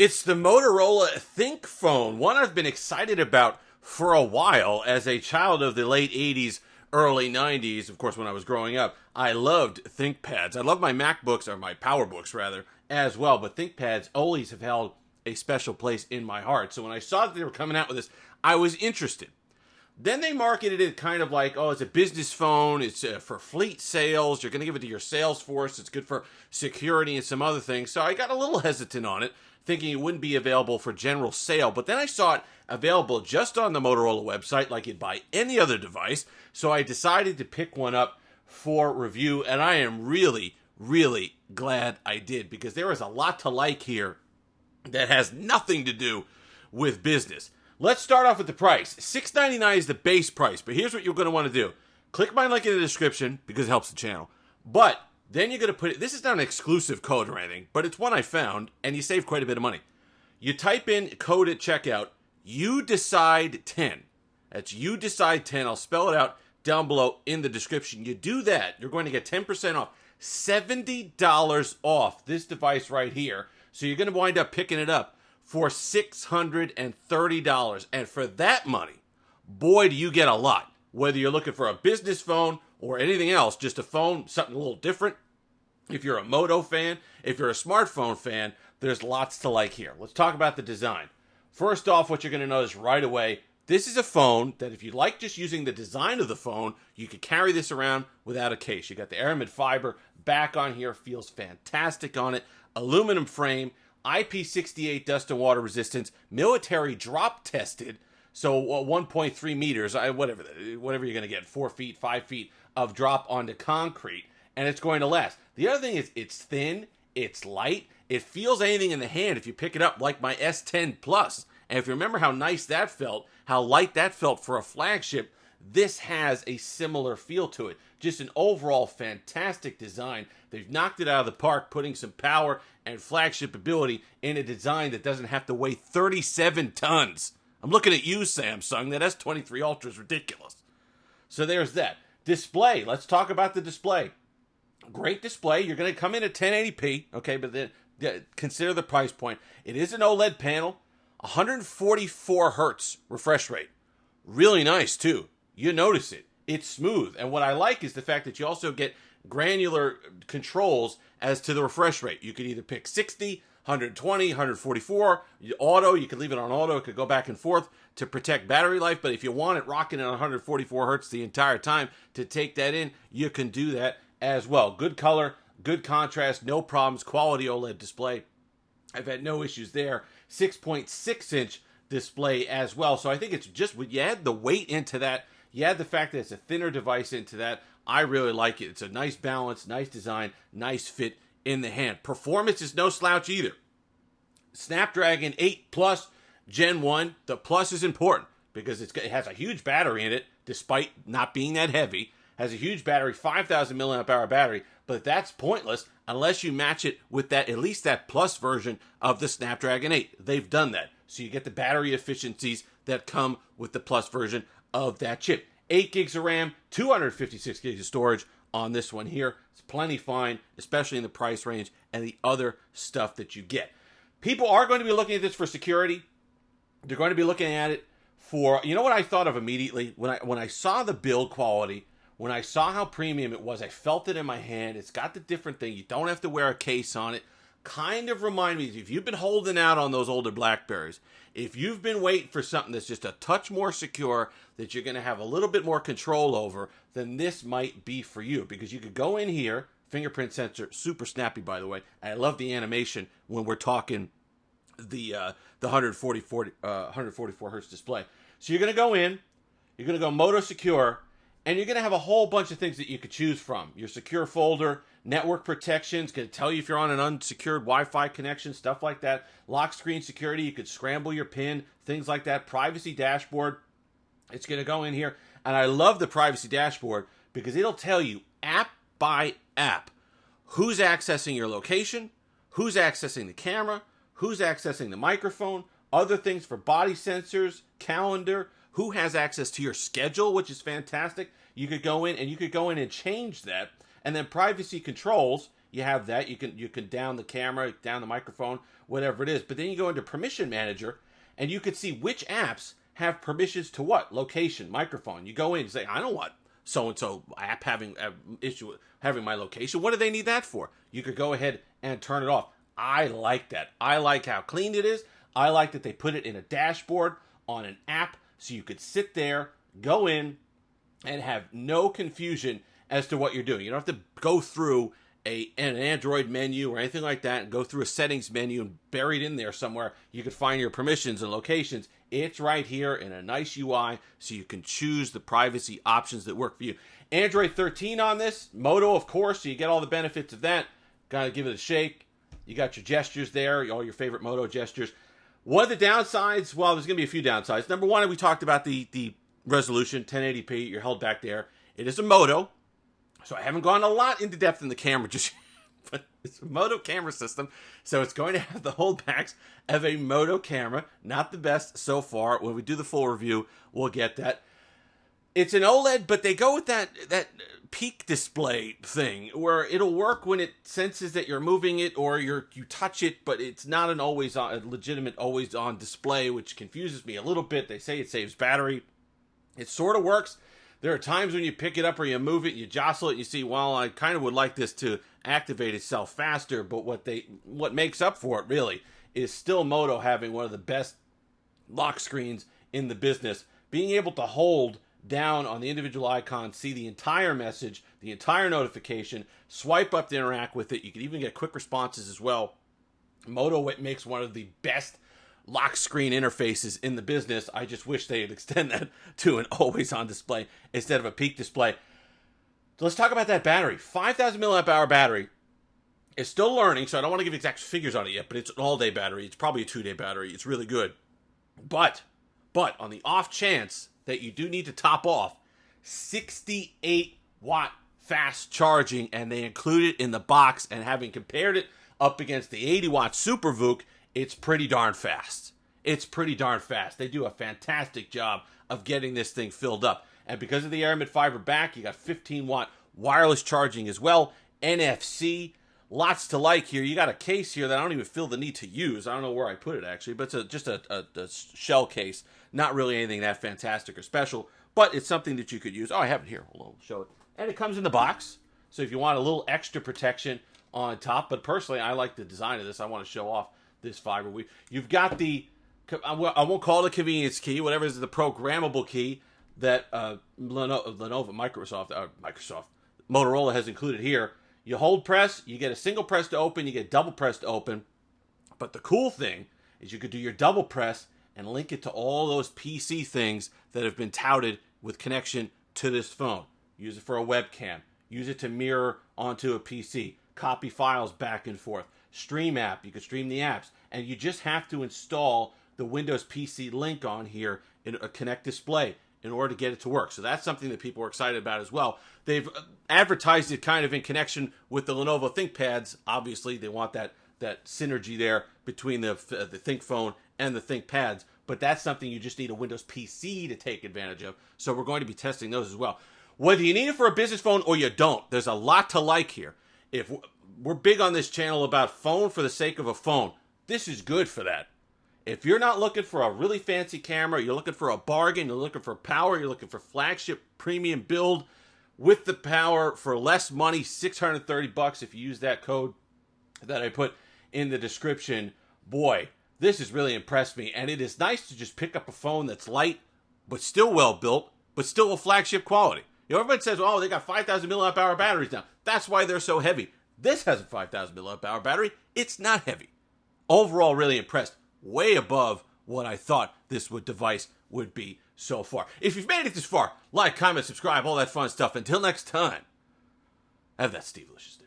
It's the Motorola ThinkPhone, one I've been excited about for a while. As a child of the late 80s, early 90s, of course, when I was growing up, I loved ThinkPads. I love my MacBooks, or my PowerBooks rather, as well, but ThinkPads always have held a special place in my heart. So when I saw that they were coming out with this, I was interested. Then they marketed it kind of like, oh, it's a business phone. It's for fleet sales. You're going to give it to your sales force. It's good for security and some other things. So I got a little hesitant on it, thinking it wouldn't be available for general sale. But then I saw it available just on the Motorola website like you'd buy any other device. So I decided to pick one up for review. And I am really, really glad I did, because there is a lot to like here that has nothing to do with business. Let's start off with the price. $699 is the base price, but here's what you're going to want to do. Click my link in the description because it helps the channel. But then you're going to put it, this is not an exclusive code or anything, but it's one I found, and you save quite a bit of money. You type in code at checkout, you decide 10. That's you decide 10. I'll spell it out down below in the description. You do that, you're going to get 10% off. $70 off this device right here. So you're going to wind up picking it up for $630. And for that money, boy, do you get a lot. Whether you're looking for a business phone or anything else, just a phone, something a little different. If you're a Moto fan, if you're a smartphone fan, there's lots to like here. Let's talk about the design. First off, what you're going to notice right away, this is a phone that if you like just using the design of the phone, you could carry this around without a case. You got the aramid fiber back on here, feels fantastic on it. Aluminum frame, IP68 dust and water resistance, military drop tested, so 1.3 meters, whatever you're going to get, 4 feet, 5 feet of drop onto concrete, and it's going to last. The other thing is it's thin, it's light, it feels anything in the hand if you pick it up, like my S10 Plus. And if you remember how nice that felt, how light that felt for a flagship, this has a similar feel to it. Just an overall fantastic design. They've knocked it out of the park, putting some power and flagship ability in a design that doesn't have to weigh 37 tons. I'm looking at you, Samsung. That S23 Ultra is ridiculous. So there's that. Display. Let's talk about the display. Great display. You're going to come in at 1080p, okay, but then consider the price point. It is an OLED panel, 144 hertz refresh rate. Really nice, too. You notice it. It's smooth. And what I like is the fact that you also get granular controls as to the refresh rate. You could either pick 60, 120, 144. Auto, you could leave it on auto. It could go back and forth to protect battery life. But if you want it rocking at 144 hertz the entire time to take that in, you can do that as well. Good color, good contrast, no problems. Quality OLED display. I've had no issues there. 6.6 inch display as well. So I think it's just, when you add the weight into that, you add the fact that it's a thinner device into that, I really like it. It's a nice balance, nice design, nice fit in the hand. Performance is no slouch either. Snapdragon 8 Plus Gen 1. The Plus is important because it has a huge battery in it, despite not being that heavy. Has a huge battery, 5,000 milliamp hour battery, but that's pointless unless you match it with that, at least that Plus version of the Snapdragon 8. They've done that. So you get the battery efficiencies that come with the Plus version of that chip. 8 gigs of RAM, 256 gigs of storage on this one here. It's plenty fine, especially in the price range and the other stuff that you get. People are going to be looking at this for security. They're going to be looking at it for, you know what I thought of immediately? When I saw the build quality, when I saw how premium it was, I felt it in my hand. It's got the different thing. You don't have to wear a case on it. Kind of remind me, if you've been holding out on those older BlackBerries, if you've been waiting for something that's just a touch more secure, that you're going to have a little bit more control over, then this might be for you. Because you could go in here, fingerprint sensor, super snappy by the way. I love the animation when we're talking the 144 hertz display. So you're going to go in, you're going to go Moto Secure, and you're going to have a whole bunch of things that you could choose from. Your secure folder, network protection, it's going to tell you if you're on an unsecured Wi-Fi connection, stuff like that. Lock screen security, you could scramble your PIN, things like that. Privacy dashboard, it's going to go in here. And I love the privacy dashboard because it'll tell you app by app who's accessing your location, who's accessing the camera, who's accessing the microphone, other things for body sensors, calendar, who has access to your schedule, which is fantastic. You could go in and change that. And then privacy controls, you have that. You can down the camera, down the microphone, whatever it is. But then you go into Permission Manager, and you can see which apps have permissions to what? Location, microphone. You go in and say, I don't want so-and-so app having an issue with having my location. What do they need that for? You could go ahead and turn it off. I like that. I like how clean it is. I like that they put it in a dashboard on an app so you could sit there, go in, and have no confusion as to what you're doing. You don't have to go through an Android menu or anything like that and go through a settings menu and buried in there somewhere you could find your permissions and locations. It's right here in a nice UI so you can choose the privacy options that work for you. Android 13 on this, Moto of course, so you get all the benefits of that. Gotta give it a shake. You got your gestures there, all your favorite Moto gestures. One of the downsides, well, there's going to be a few downsides. Number one, we talked about the resolution, 1080p, you're held back there. It is a Moto, so I haven't gone a lot into depth in the camera just yet, but it's a Moto camera system, so it's going to have the holdbacks of a Moto camera. Not the best so far. When we do the full review, we'll get that. It's an OLED, but they go with that peak display thing where it'll work when it senses that you're moving it or you touch it, but it's not a legitimate always on display, which confuses me a little bit. They say it saves battery. It sort of works. There are times when you pick it up or you move it, you jostle it, and you see, well, I kind of would like this to activate itself faster, but what makes up for it really is still Moto having one of the best lock screens in the business. Being able to hold down on the individual icon, see the entire message, the entire notification, swipe up to interact with it. You can even get quick responses as well. Moto makes one of the best lock screen interfaces in the business. I just wish they would extend that to an always on display instead of a peak display. So let's talk about that battery. 5,000 milliamp hour battery. It's still learning, so I don't want to give exact figures on it yet, but it's an all-day battery. It's probably a 2-day battery. It's really good. But on the off chance that you do need to top off, 68 watt fast charging, and they include it in the box, and having compared it up against the 80 watt SuperVOOC, it's pretty darn fast. It's pretty darn fast. They do a fantastic job of getting this thing filled up. And because of the Aramid fiber back, you got 15 watt wireless charging as well, NFC, lots to like here. You got a case here that I don't even feel the need to use. I don't know where I put it actually, but it's just a shell case. Not really anything that fantastic or special, but it's something that you could use. Oh, I have it here. Hold on, I'll show it. And it comes in the box, so if you want a little extra protection on top, but personally, I like the design of this. I want to show off this fiber weave. You've got the, I won't call it a convenience key, whatever is the programmable key that Motorola has included here. You hold press, you get a single press to open, you get double press to open. But the cool thing is you could do your double press and link it to all those PC things that have been touted with connection to this phone. Use it for a webcam. Use it to mirror onto a PC. Copy files back and forth. Stream app. You can stream the apps. And you just have to install the Windows PC link on here in a Connect display in order to get it to work. So that's something that people are excited about as well. They've advertised it kind of in connection with the Lenovo ThinkPads. Obviously, they want that synergy there between the ThinkPhone and the ThinkPads, but that's something you just need a Windows PC to take advantage of. So we're going to be testing those as well. Whether you need it for a business phone or you don't, there's a lot to like here. If we're big on this channel about phone for the sake of a phone, this is good for that. If you're not looking for a really fancy camera, you're looking for a bargain, you're looking for power, you're looking for flagship premium build with the power for less money, $630 if you use that code that I put in the description. Boy, this has really impressed me, and it is nice to just pick up a phone that's light, but still well built, but still a flagship quality. You know, everybody says, oh, they got 5,000 milliamp hour batteries now. That's why they're so heavy. This has a 5,000 milliamp hour battery. It's not heavy. Overall, really impressed. Way above what I thought this device would be so far. If you've made it this far, like, comment, subscribe, all that fun stuff. Until next time, have that Steve-licious day.